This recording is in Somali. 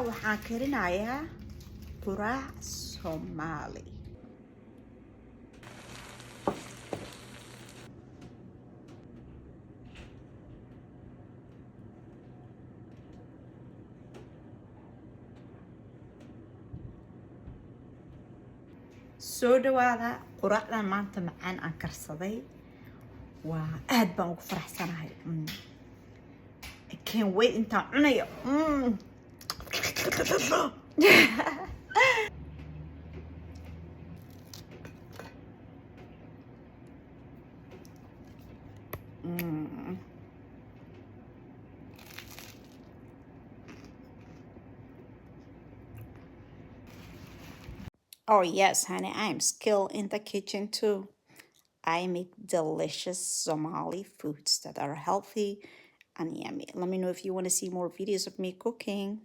waxaan karinayaa quraac Somali. soo dhawaada quraacdan maanta macaan aan karsaday waa aad baan ugu faraxsanahay. I can't wait intaan cunayo. Oh yes, honey, I'm skilled in the kitchen too. I make delicious Somali foods that are healthy and yummy. Let me know if you want to see more videos of me cooking.